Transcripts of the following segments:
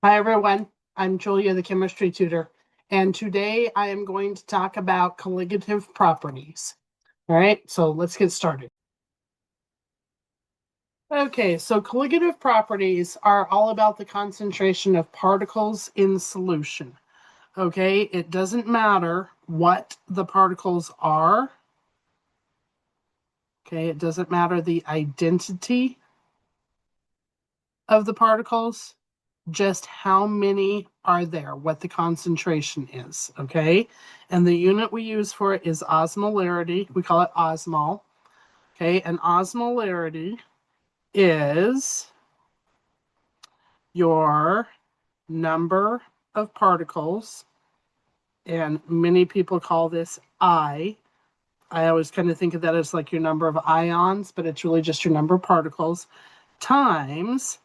Hi everyone, I'm Julia, the chemistry tutor, and today I am going to talk about colligative properties. All right, so let's get started. Okay, so colligative properties are all about the concentration of particles in solution. Okay, it doesn't matter what the particles are. Okay, it doesn't matter the identity of the particles, just how many are there, what the concentration is, okay? And the unit we use for it is osmolarity. We call it osmol, okay? And osmolarity is your number of particles, and many people call this I. I always kind of think of that as like your number of ions, but it's really just your number of particles times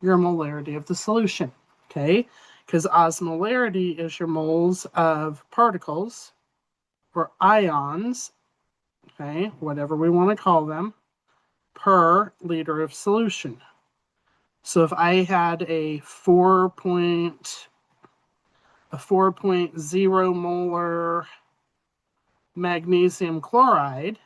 your molarity of the solution, okay? Because osmolarity is your moles of particles or ions, okay, whatever we want to call them, per liter of solution. So if I had a 4.0 molar magnesium chloride,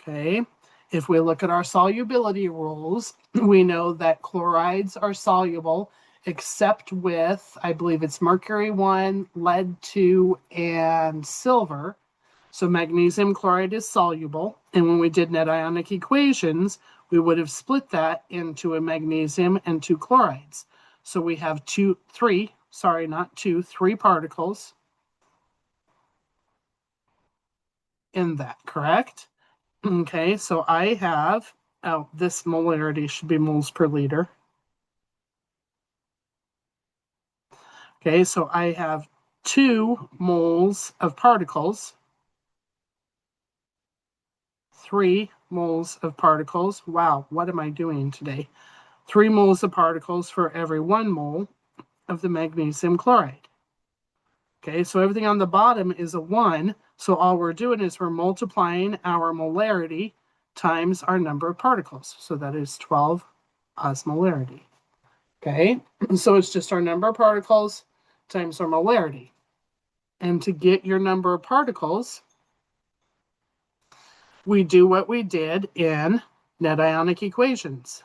okay, if we look at our solubility rules, we know that chlorides are soluble except with, I believe it's mercury 1, lead 2, and silver. So magnesium chloride is soluble. And when we did net ionic equations, we would have split that into a magnesium and 2 chlorides. So we have three particles in that, correct? Okay, so I have, this molarity should be moles per liter. Okay, so I have 2 moles of particles, 3 moles of particles. Wow, what am I doing today? 3 moles of particles for every 1 mole of the magnesium chloride. Okay, so everything on the bottom is a 1. So all we're doing is we're multiplying our molarity times our number of particles. So that is 12 osmolarity. Okay, so it's just our number of particles times our molarity. And to get your number of particles, we do what we did in net ionic equations,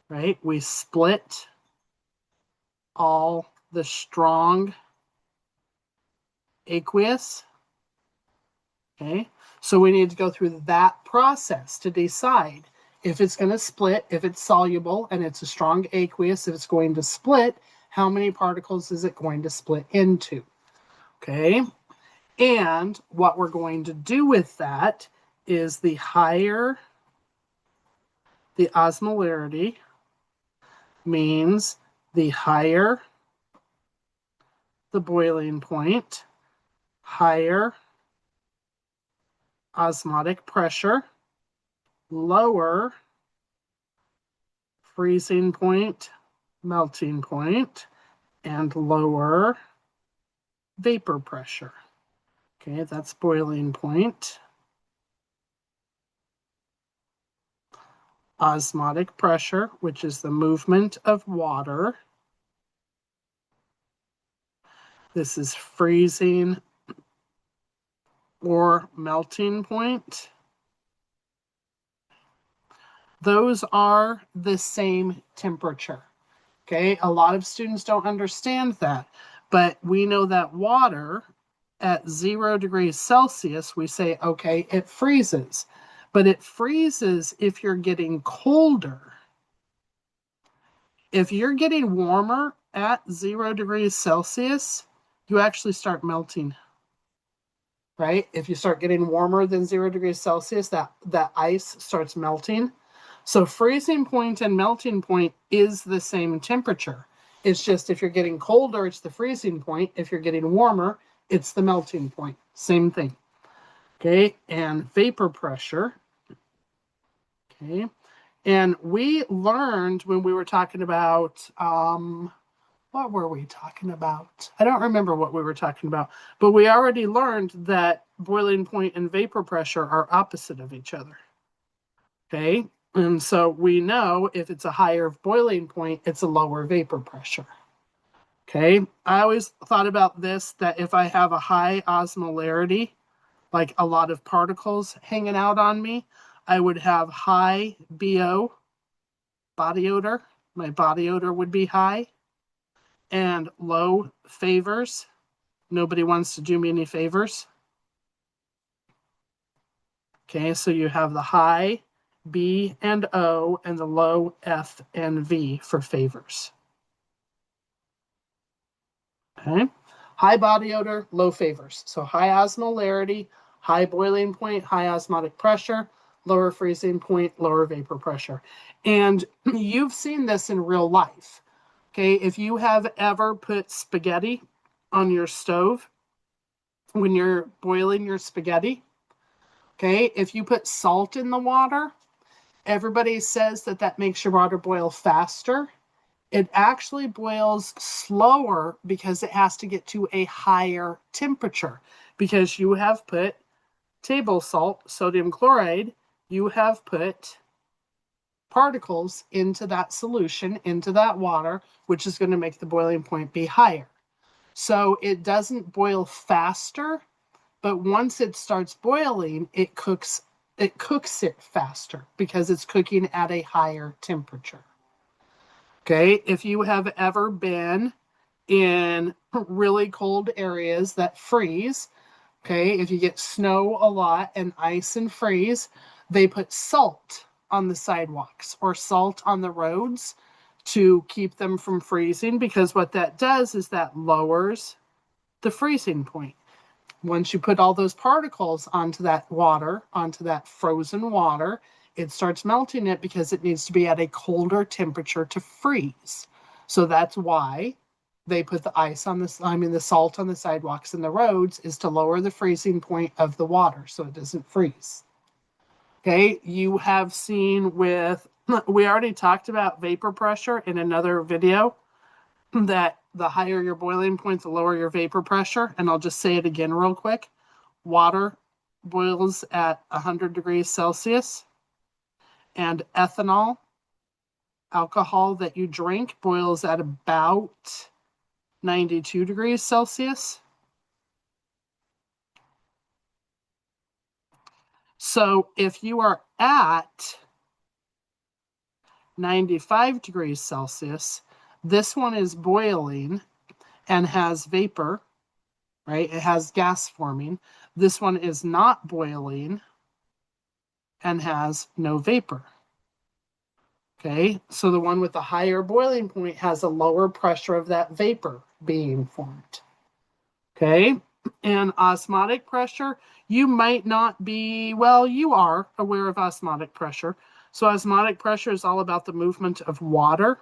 right? We split all the strong aqueous, okay? So we need to go through that process to decide if it's going to split, if it's soluble and it's a strong aqueous, if it's going to split, how many particles is it going to split into, okay? And what we're going to do with that is the higher the osmolarity means the higher the boiling point, higher osmotic pressure, lower freezing point, melting point, and lower vapor pressure. Okay, that's boiling point. Osmotic pressure, which is the movement of water. This is freezing or melting point. Those are the same temperature. Okay, a lot of students don't understand that, but we know that water at 0 degrees Celsius, we say, okay, it freezes, but it freezes if you're getting colder. If you're getting warmer at 0 degrees Celsius, you actually start melting, right? If you start getting warmer than 0 degrees Celsius, that ice starts melting. So freezing point and melting point is the same temperature. It's just if you're getting colder, it's the freezing point. If you're getting warmer, it's the melting point. Same thing. Okay, and vapor pressure. Okay, and we learned when we were talking about, what were we talking about? I don't remember what we were talking about, but we already learned that boiling point and vapor pressure are opposite of each other. Okay, And so we know if it's a higher boiling point, it's a lower vapor pressure. Okay, I always thought about this, that if I have a high osmolarity, like a lot of particles hanging out on me, I would have high BO, body odor. My body odor would be high. And low favors. Nobody wants to do me any favors. Okay, so you have the high B and O and the low F and V for favors. Okay, high body odor, low favors. So high osmolarity, high boiling point, high osmotic pressure, lower freezing point, lower vapor pressure. And you've seen this in real life. Okay, if you have ever put spaghetti on your stove when you're boiling your spaghetti, okay, if you put salt in the water, everybody says that that makes your water boil faster. It actually boils slower because it has to get to a higher temperature, because you have put table salt, sodium chloride, you have put particles into that solution, into that water, which is going to make the boiling point be higher. So it doesn't boil faster, but once it starts boiling, it cooks it faster because it's cooking at a higher temperature. Okay, if you have ever been in really cold areas that freeze, okay, if you get snow a lot and ice and freeze, they put salt on the sidewalks or salt on the roads to keep them from freezing, because what that does is that lowers the freezing point. Once you put all those particles onto that water, onto that frozen water, it starts melting it because it needs to be at a colder temperature to freeze. So that's why they put the ice on this, the salt on the sidewalks and the roads, is to lower the freezing point of the water so it doesn't freeze. Okay, you have seen we already talked about vapor pressure in another video, that the higher your boiling point, the lower your vapor pressure. And I'll just say it again real quick. Water boils at 100 degrees Celsius, and ethanol, alcohol that you drink, boils at about 92 degrees Celsius. So if you are at 95 degrees Celsius, this one is boiling and has vapor, right? It has gas forming. This one is not boiling and has no vapor. Okay, so the one with the higher boiling point has a lower pressure of that vapor being formed. Okay, and osmotic pressure, you might not be, well, you are aware of osmotic pressure. So osmotic pressure is all about the movement of water.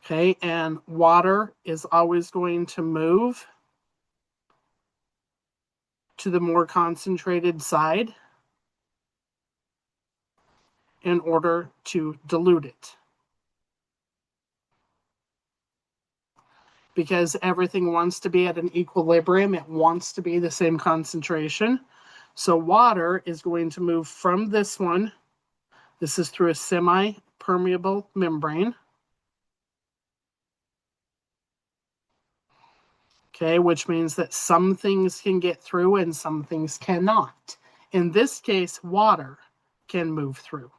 Okay, and water is always going to move to the more concentrated side in order to dilute it. Because everything wants to be at an equilibrium. It wants to be the same concentration. So water is going to move from this one. This is through a semi-permeable membrane. Okay, which means that some things can get through and some things cannot. In this case, water can move through.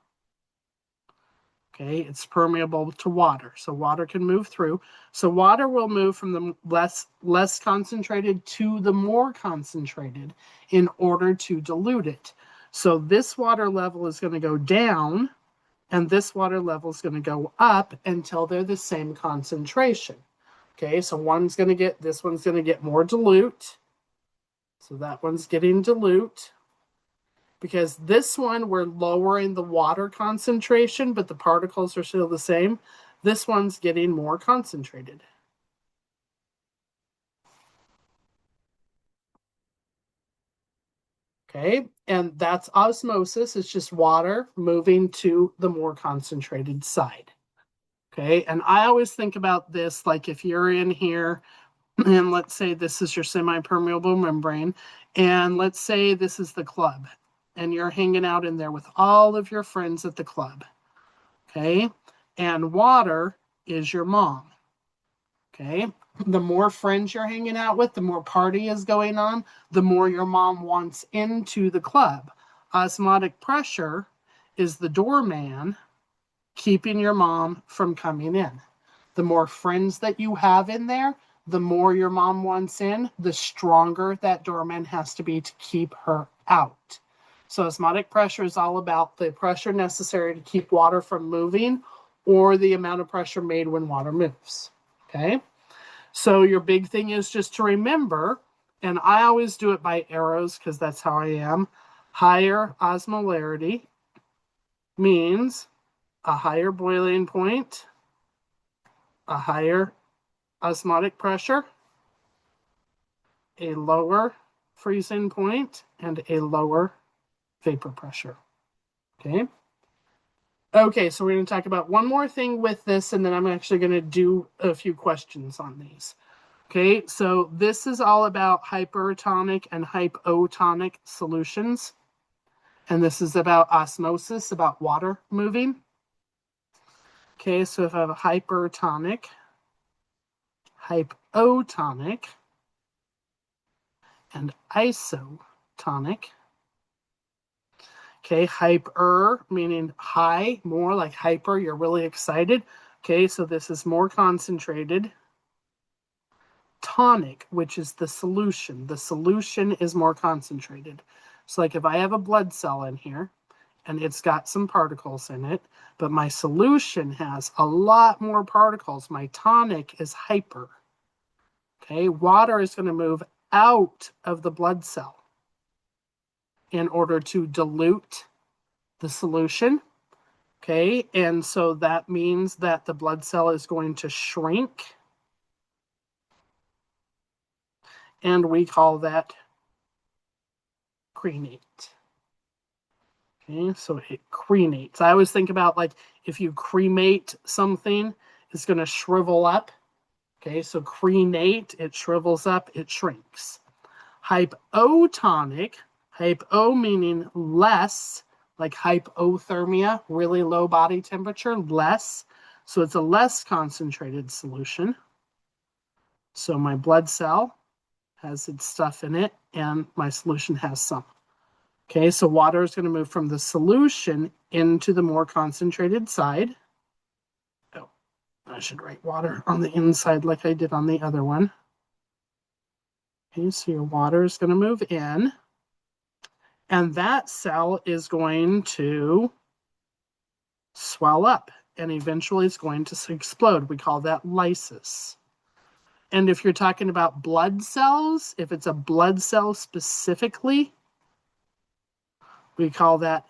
Okay, it's permeable to water, so water can move through. So water will move from the less concentrated to the more concentrated in order to dilute it. So this water level is going to go down, and this water level is going to go up until they're the same concentration. Okay, so this one's going to get more dilute. So that one's getting dilute. Because this one, we're lowering the water concentration, but the particles are still the same. This one's getting more concentrated. Okay, and that's osmosis. It's just water moving to the more concentrated side. Okay, and I always think about this like if you're in here, and let's say this is your semi-permeable membrane, and let's say this is the club. and you're hanging out in there with all of your friends at the club. Okay. And water is your mom. Okay. The more friends you're hanging out with, the more party is going on, the more your mom wants into the club. Osmotic pressure is the doorman keeping your mom from coming in. The more friends that you have in there, the more your mom wants in, the stronger that doorman has to be to keep her out. So osmotic pressure is all about the pressure necessary to keep water from moving or the amount of pressure made when water moves. Okay? So your big thing is just to remember, and I always do it by arrows because that's how I am. Higher osmolarity means a higher boiling point, a higher osmotic pressure, a lower freezing point, and a lower vapor pressure. Okay. Okay, so we're going to talk about one more thing with this, and then I'm actually going to do a few questions on these. Okay, so this is all about hypertonic and hypotonic solutions. And this is about osmosis, about water moving. Okay, so if I have a hypertonic, hypotonic, and isotonic. Okay, hyper meaning high, more like hyper, you're really excited. Okay, so this is more concentrated. Tonic, which is the solution. The solution is more concentrated. So like if I have a blood cell in here and it's got some particles in it, but my solution has a lot more particles, my tonic is hyper. Okay, water is going to move out of the blood cell in order to dilute the solution. Okay, and so that means that the blood cell is going to shrink. And we call that crenate. Okay, so it crenates. I always think about like if you cremate something, it's going to shrivel up. Okay, so crenate, it shrivels up, it shrinks. Hypotonic, hypo meaning less, like hypothermia, really low body temperature, less. So it's a less concentrated solution. So my blood cell has its stuff in it, and my solution has some. Okay, so water is going to move from the solution into the more concentrated side. Oh, I should write water on the inside like I did on the other one. Okay, so your water is going to move in. And that cell is going to swell up and eventually it's going to explode. We call that lysis. And if you're talking about blood cells, if it's a blood cell specifically, we call that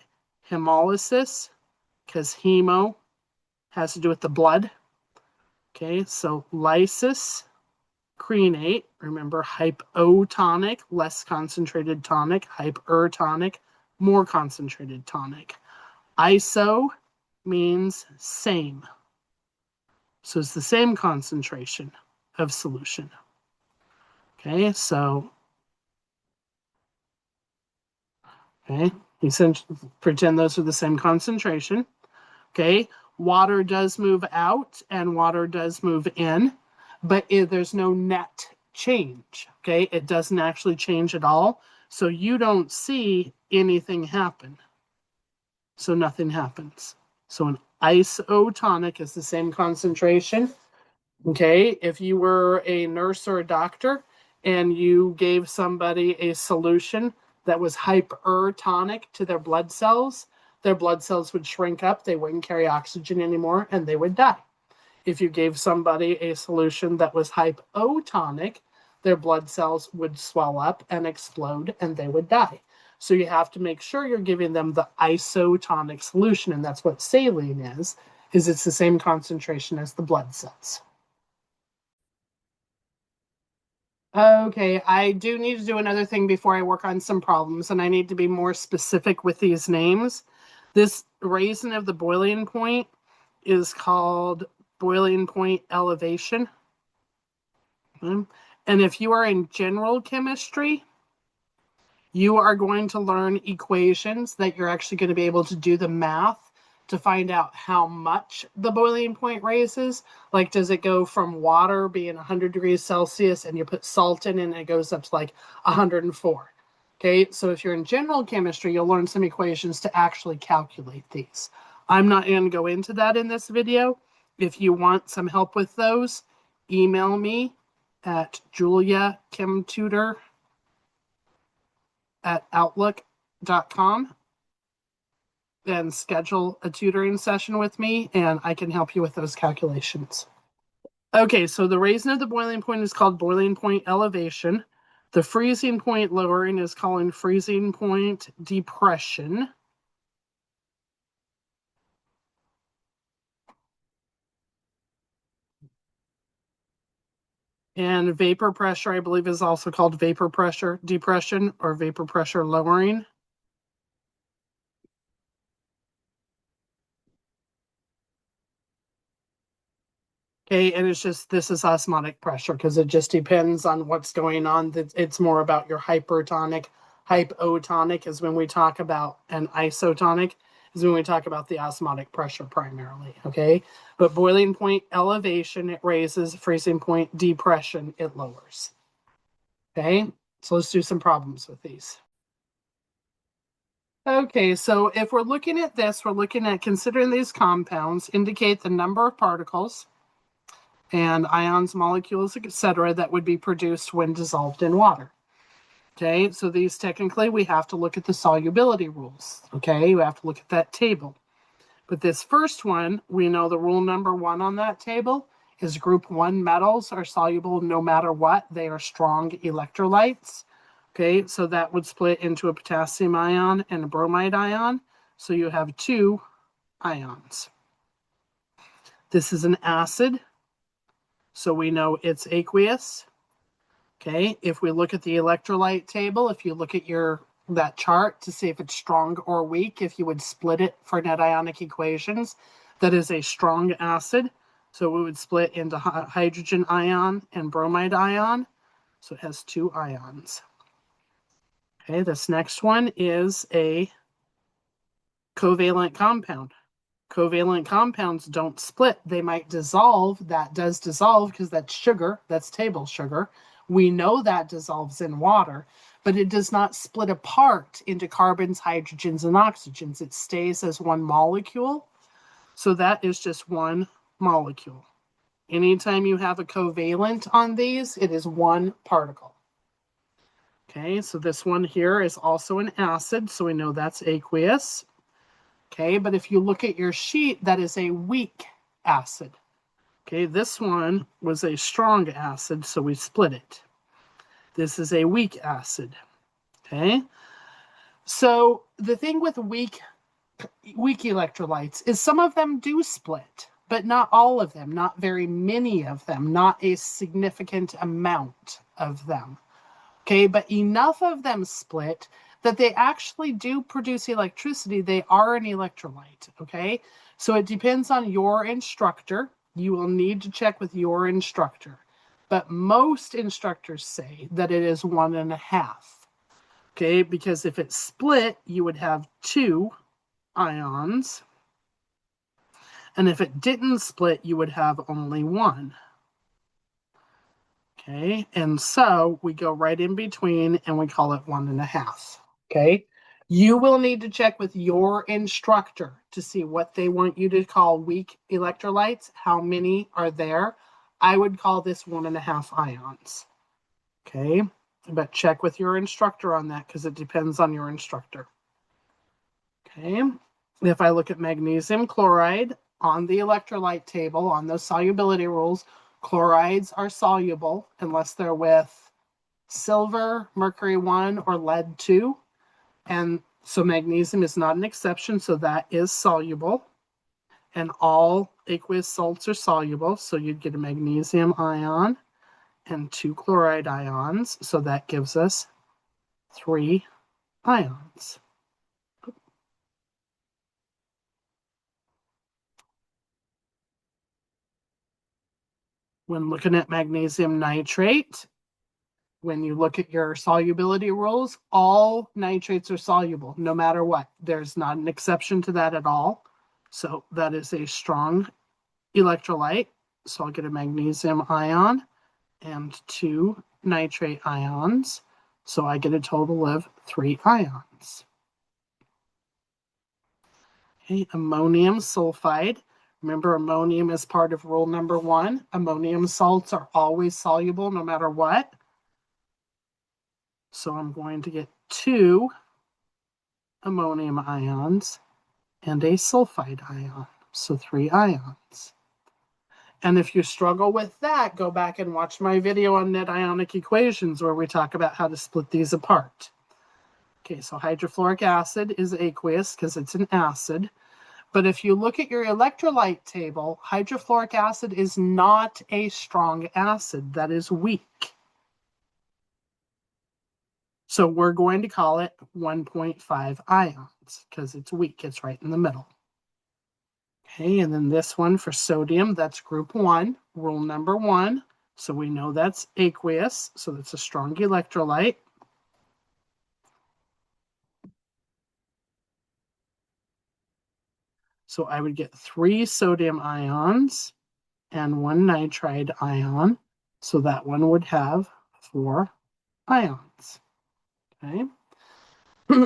hemolysis because hemo has to do with the blood. Okay, so lysis, crenate, remember hypotonic, less concentrated tonic, hypertonic, more concentrated tonic. Iso means same. So it's the same concentration of solution. Okay, so essentially pretend those are the same concentration. Okay, water does move out and water does move in, but there's no net change. Okay, it doesn't actually change at all. So you don't see anything happen. So nothing happens. So an isotonic is the same concentration. Okay, if you were a nurse or a doctor and you gave somebody a solution that was hypertonic to their blood cells would shrink up, they wouldn't carry oxygen anymore, and they would die. If you gave somebody a solution that was hypotonic, their blood cells would swell up and explode, and they would die. So you have to make sure you're giving them the isotonic solution, and that's what saline is it's the same concentration as the blood cells. Okay, I do need to do another thing before I work on some problems, and I need to be more specific with these names. This raising of the boiling point is called boiling point elevation. Okay. And if you are in general chemistry, You are going to learn equations that you're actually going to be able to do the math to find out how much the boiling point raises. Like, does it go from water being 100 degrees Celsius and you put salt in and it goes up to like 104? Okay, so if you're in general chemistry, you'll learn some equations to actually calculate these. I'm not going to go into that in this video. If you want some help with those, email me at juliachemtutor@outlook.com and schedule a tutoring session with me, and I can help you with those calculations. Okay, so the raising of the boiling point is called boiling point elevation. The freezing point lowering is called freezing point depression. And vapor pressure, I believe, is also called vapor pressure depression or vapor pressure lowering. Okay, and it's just, this is osmotic pressure because it just depends on what's going on. It's more about your hypertonic. Hypotonic is when we talk about, and isotonic is when we talk about the osmotic pressure primarily, okay? But boiling point elevation, it raises. Freezing point depression, it lowers. Okay, so let's do some problems with these. Okay, so if we're looking at this, we're looking at considering these compounds indicate the number of particles and ions, molecules, etc., that would be produced when dissolved in water. Okay, so these technically we have to look at the solubility rules. Okay, you have to look at that table. But this first one, we know the rule number 1 on that table is group 1 metals are soluble no matter what. They are strong electrolytes. Okay, so that would split into a potassium ion and a bromide ion. So you have 2 ions. This is an acid. So we know it's aqueous. Okay, if we look at the electrolyte table, if you look at that chart to see if it's strong or weak, if you would split it for net ionic equations, that is a strong acid. So we would split into hydrogen ion and bromide ion. So it has 2 ions. Okay, this next one is a covalent compound. Covalent compounds don't split. They might dissolve. That does dissolve because that's sugar. That's table sugar. We know that dissolves in water, but it does not split apart into carbons, hydrogens, and oxygens. It stays as one molecule. So that is just one molecule. Anytime you have a covalent on these, it is one particle. Okay, so this one here is also an acid, so we know that's aqueous. Okay, but if you look at your sheet, that is a weak acid. Okay, this one was a strong acid, so we split it. This is a weak acid. Okay, so the thing with weak electrolytes is some of them do split, but not all of them, not very many of them, not a significant amount of them. Okay, but enough of them split that they actually do produce electricity. They are an electrolyte, okay? So it depends on your instructor. You will need to check with your instructor. But most instructors say that it is 1.5, okay? Because if it's split, you would have 2 ions. And if it didn't split, you would have only 1. Okay, and so we go right in between and we call it 1.5. Okay, you will need to check with your instructor to see what they want you to call weak electrolytes, how many are there. I would call this 1.5 ions. Okay, but check with your instructor on that because it depends on your instructor. Okay, if I look at magnesium chloride on the electrolyte table, on those solubility rules, chlorides are soluble unless they're with silver, mercury 1, or lead 2. And so magnesium is not an exception, so that is soluble. And all aqueous salts are soluble, so you'd get a magnesium ion and 2 chloride ions, so that gives us 3 ions. When looking at magnesium nitrate, when you look at your solubility rules, all nitrates are soluble, no matter what. There's not an exception to that at all. So that is a strong electrolyte. So I'll get a magnesium ion and 2 nitrate ions. So I get a total of 3 ions. Okay, ammonium sulfide. Remember, ammonium is part of rule number 1. Ammonium salts are always soluble no matter what. So I'm going to get 2 ammonium ions and a sulfide ion. So 3 ions. And if you struggle with that, go back and watch my video on net ionic equations where we talk about how to split these apart. Okay, so hydrofluoric acid is aqueous because it's an acid. But if you look at your electrolyte table, hydrofluoric acid is not a strong acid. That is weak. So we're going to call it 1.5 ions because it's weak. It's right in the middle. Okay, and then this one for sodium, that's group 1, rule number 1. So we know that's aqueous, so that's a strong electrolyte. So I would get 3 sodium ions and 1 nitride ion. So that one would have 4 ions. Okay.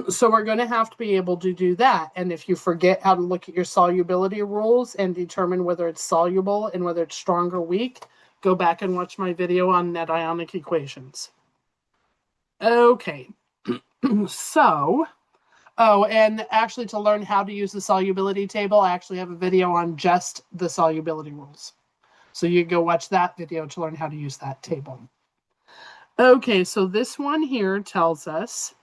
So we're going to have to be able to do that. And if you forget how to look at your solubility rules and determine whether it's soluble and whether it's strong or weak, go back and watch my video on net ionic equations. Okay. So, oh, and actually to learn how to use the solubility table, I actually have a video on just the solubility rules. So you can go watch that video to learn how to use that table. Okay, so this one here tells us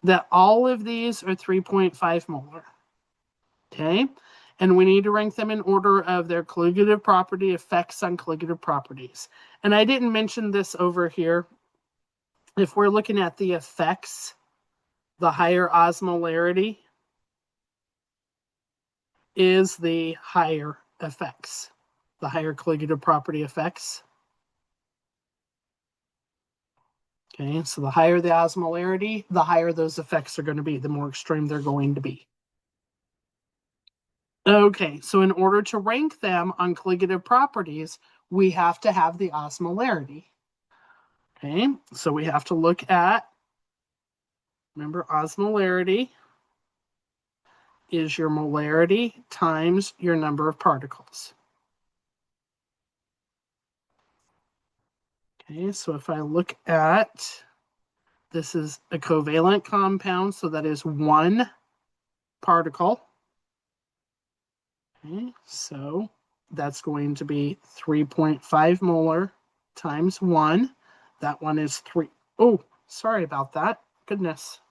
that all of these are 3.5 molar. Okay, and we need to rank them in order of their colligative property effects on colligative properties. And I didn't mention this over here. If we're looking at the effects, the higher osmolarity is the higher effects, the higher colligative property effects. Okay, so the higher the osmolarity, the higher those effects are going to be, the more extreme they're going to be. Okay, so in order to rank them on colligative properties, we have to have the osmolarity. Okay, so we have to look at, remember, osmolarity is your molarity times your number of particles. Okay, so if I look at, this is a covalent compound, so that is 1 particle. Okay, so that's going to be 3.5 molar times 1. That one is 3. Oh, sorry about that. Goodness.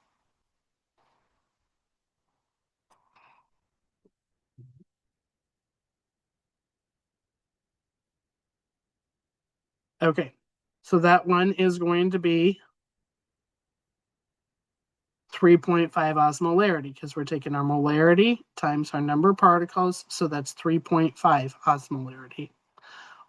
Okay, so that one is going to be 3.5 osmolarity because we're taking our molarity times our number of particles, so that's 3.5 osmolarity.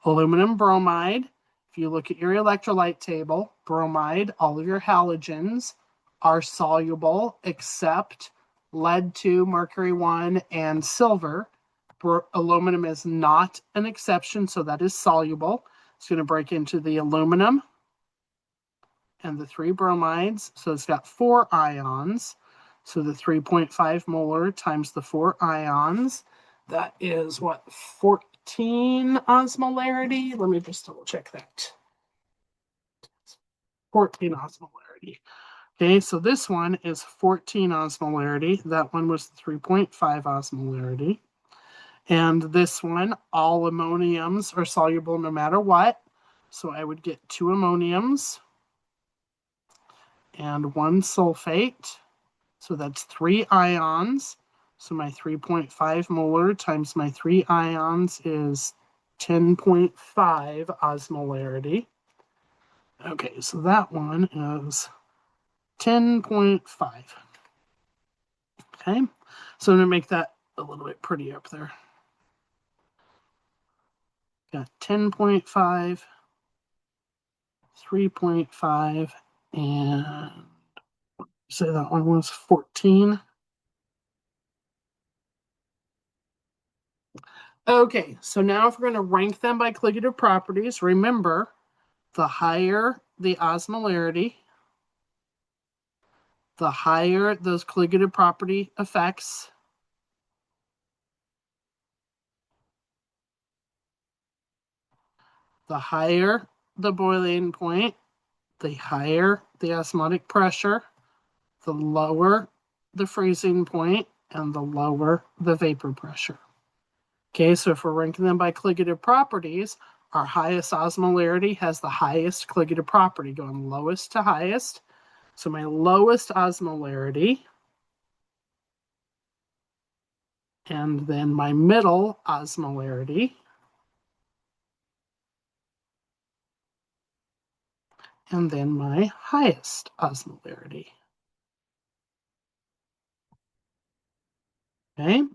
Aluminum bromide, if you look at your electrolyte table, bromide, all of your halogens are soluble except lead 2, mercury 1, and silver. Aluminum is not an exception, so that is soluble. It's going to break into the aluminum and the 3 bromides, so it's got 4 ions. So the 3.5 molar times the 4 ions, that is what, 14 osmolarity? Let me just double check that. 14 osmolarity. Okay, so this one is 14 osmolarity. That one was 3.5 osmolarity. And this one, all ammoniums are soluble no matter what. So I would get 2 ammoniums and 1 sulfate. So that's 3 ions. So my 3.5 molar times my 3 ions is 10.5 osmolarity. Okay, so that one is 10.5. Okay, so I'm going to make that a little bit pretty up there. Got 10.5, 3.5, And say that one was 14. Okay, so now if we're going to rank them by colligative properties, remember, the higher the osmolarity, the higher those colligative property effects, the higher the boiling point, the higher the osmotic pressure, the lower the freezing point, and the lower the vapor pressure. Okay, so if we're ranking them by colligative properties, our highest osmolarity has the highest colligative property, going lowest to highest. So my lowest osmolarity, and then my middle osmolarity, and then my highest osmolarity. Okay, so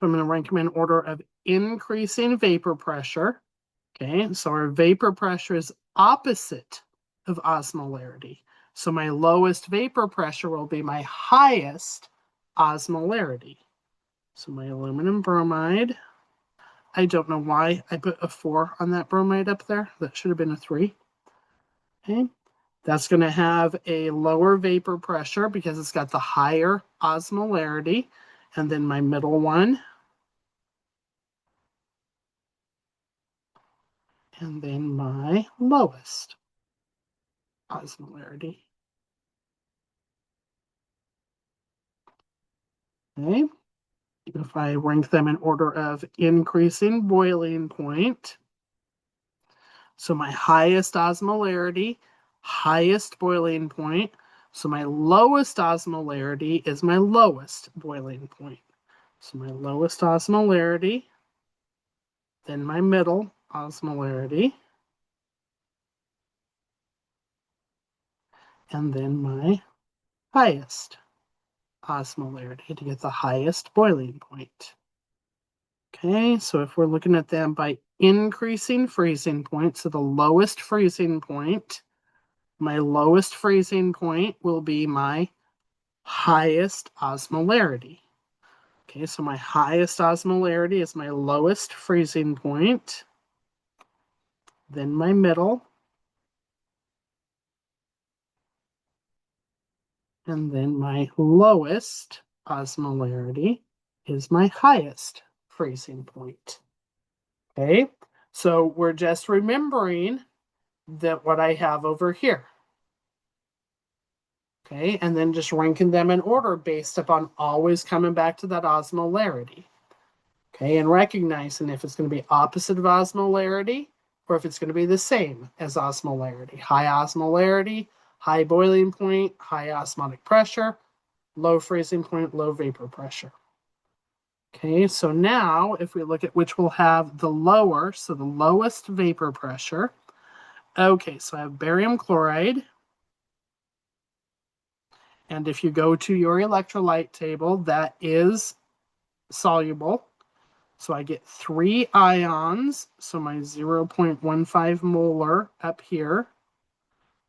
I'm going to rank them in order of increasing vapor pressure. Okay, so our vapor pressure is opposite of osmolarity. So my lowest vapor pressure will be my highest osmolarity. So my aluminum bromide, I don't know why I put a 4 on that bromide up there. That should have been a 3. Okay, that's going to have a lower vapor pressure because it's got the higher osmolarity. And then my middle one, and then my lowest osmolarity. Okay, if I rank them in order of increasing boiling point, so my highest osmolarity, highest boiling point, so my lowest osmolarity is my lowest boiling point. So my lowest osmolarity, then my middle osmolarity, and then my highest osmolarity to get the highest boiling point. Okay, so if we're looking at them by increasing freezing point, so the lowest freezing point, my lowest freezing point will be my highest osmolarity. Okay, so my highest osmolarity is my lowest freezing point, then my middle, and then my lowest osmolarity is my highest freezing point. Okay, so we're just remembering that what I have over here. Okay, and then just ranking them in order based upon always coming back to that osmolarity. Okay, and recognizing if it's going to be opposite of osmolarity or if it's going to be the same as osmolarity. High osmolarity, high boiling point, high osmotic pressure, low freezing point, low vapor pressure. Okay, so now if we look at which will have the lower, so the lowest vapor pressure. Okay, so I have barium chloride. And if you go to your electrolyte table, that is soluble. So I get 3 ions, so my 0.15 molar up here,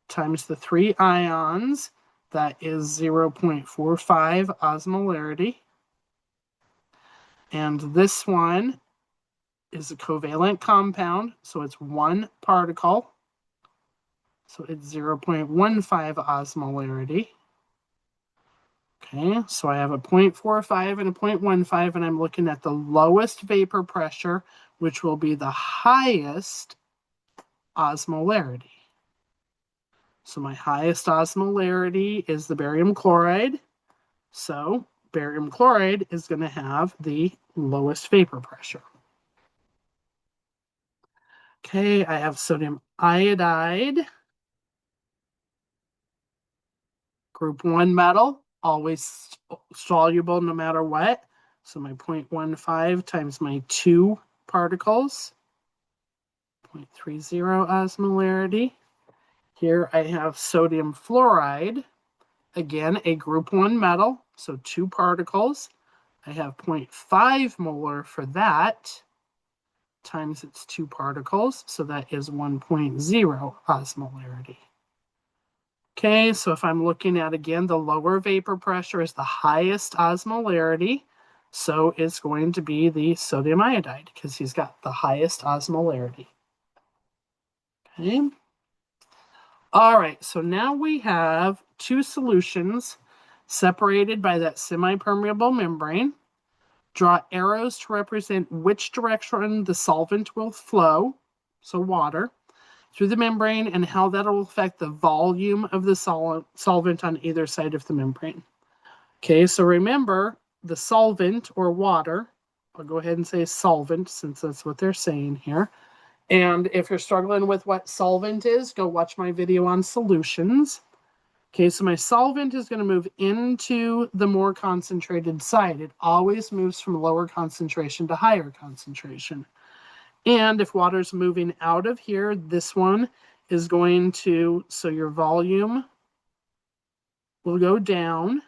times the 3 ions, that is 0.45 osmolarity. And this one is a covalent compound, so it's 1 particle, so it's 0.15 osmolarity. Okay, so I have a 0.45 and a 0.15, and I'm looking at the lowest vapor pressure, which will be the highest osmolarity. So my highest osmolarity is the barium chloride. So barium chloride is going to have the lowest vapor pressure. Okay, I have sodium iodide. Group 1 metal, always soluble no matter what. So my 0.15 times my 2 particles, 0.30 osmolarity. Here I have sodium fluoride, again a group 1 metal, so 2 particles. I have 0.5 molar for that, times its 2 particles, so that is 1.0 osmolarity. Okay, so if I'm looking at, again, the lower vapor pressure is the highest osmolarity. So it's going to be the sodium iodide because he's got the highest osmolarity. Okay. All right, so now we have two solutions separated by that semi-permeable membrane. Draw arrows to represent which direction the solvent will flow, so water, through the membrane and how that will affect the volume of the solvent on either side of the membrane. Okay, so remember the solvent or water, I'll go ahead and say solvent since that's what they're saying here. And if you're struggling with what solvent is, go watch my video on solutions. Okay, so my solvent is going to move into the more concentrated side. It always moves from lower concentration to higher concentration. And if water's moving out of here, this one is going to, so your volume will go down.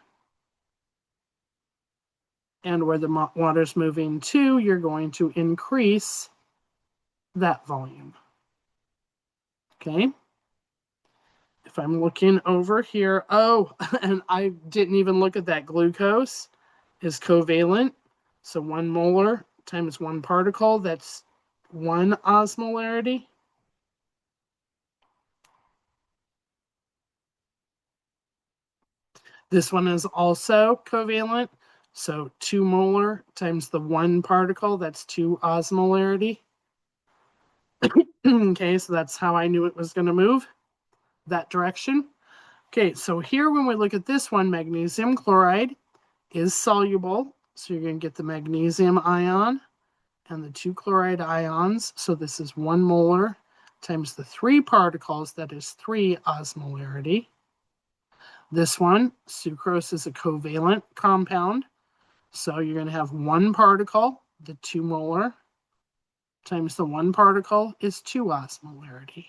And where the water's moving to, you're going to increase that volume. Okay. If I'm looking over here, oh, and I didn't even look at that. Glucose is covalent. So 1 molar times 1 particle, that's 1 osmolarity. This one is also covalent. So 2 molar times the 1 particle, that's 2 osmolarity. Okay, so that's how I knew it was going to move that direction. Okay, so here when we look at this one, magnesium chloride is soluble. So you're going to get the magnesium ion and the 2 chloride ions. So this is 1 molar times the 3 particles, that is 3 osmolarity. This one, sucrose, is a covalent compound. So you're going to have 1 particle, the 2 molar, times the 1 particle is 2 osmolarity.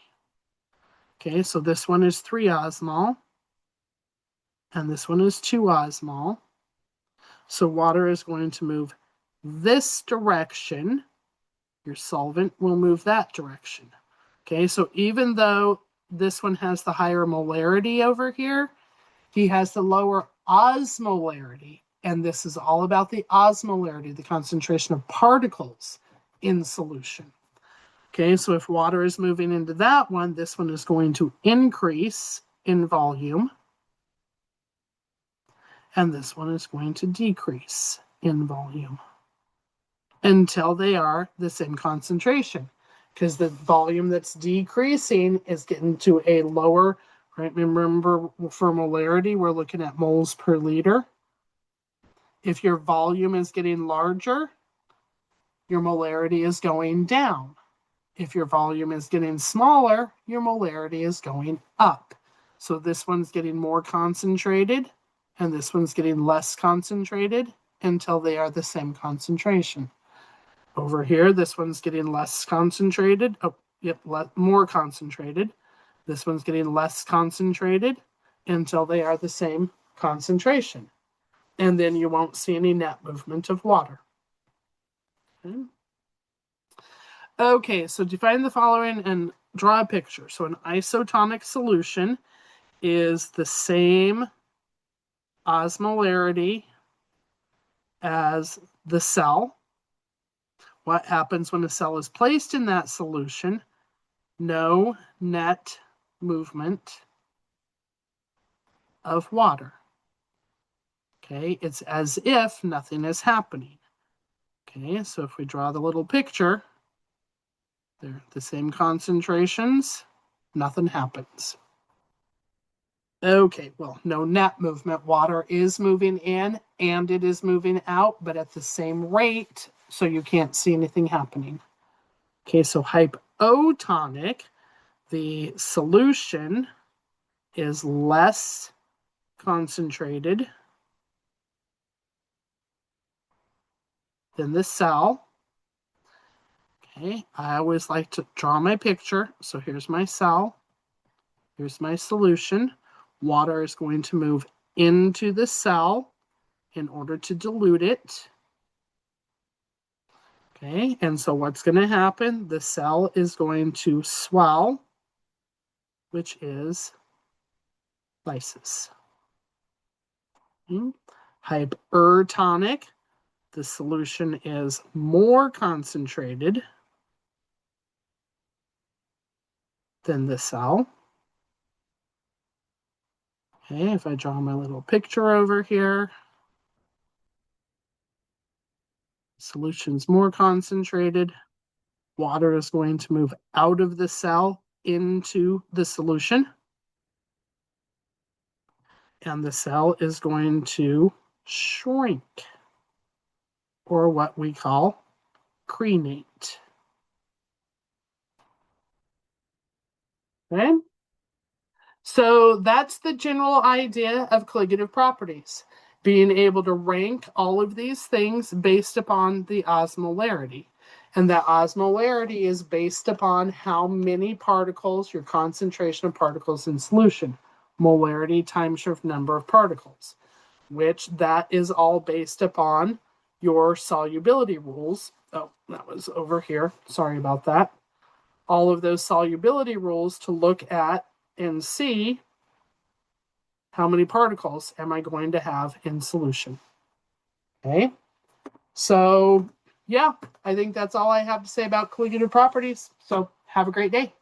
Okay, so this one is 3 osmol, and this one is 2 osmol. So water is going to move this direction. Your solvent will move that direction. Okay, so even though this one has the higher molarity over here, he has the lower osmolarity. And this is all about the osmolarity, the concentration of particles in solution. Okay, so if water is moving into that one, this one is going to increase in volume. And this one is going to decrease in volume until they are the same concentration. Because the volume that's decreasing is getting to a lower, right? Remember, for molarity, we're looking at moles per liter. If your volume is getting larger, your molarity is going down. If your volume is getting smaller, your molarity is going up. So this one's getting more concentrated, and this one's getting less concentrated until they are the same concentration. Over here, this one's getting less concentrated. Oh, yep, more concentrated. This one's getting less concentrated until they are the same concentration. And then you won't see any net movement of water. Okay, so define the following and draw a picture. So an isotonic solution is the same osmolarity as the cell. What happens when a cell is placed in that solution? No net movement of water. Okay, it's as if nothing is happening. Okay, so if we draw the little picture, they're the same concentrations, nothing happens. Okay, well, no net movement. Water is moving in and it is moving out, but at the same rate, so you can't see anything happening. Okay, so hypotonic, the solution is less concentrated than the cell. Okay, I always like to draw my picture. So here's my cell. Here's my solution. Water is going to move into the cell in order to dilute it. Okay, and so what's going to happen? The cell is going to swell, which is Lysis. Hypertonic, the solution is more concentrated than the cell. Okay, if I draw my little picture over here, solution's more concentrated. Water is going to move out of the cell into the solution. And the cell is going to shrink, or what we call crenate. Okay? So that's the general idea of colligative properties, being able to rank all of these things based upon the osmolarity. And that osmolarity is based upon how many particles, your concentration of particles in solution. Molarity times your number of particles, which that is all based upon your solubility rules. Oh, that was over here. Sorry about that. All of those solubility rules to look at and see how many particles am I going to have in solution. Okay, so yeah, I think that's all I have to say about colligative properties. So have a great day.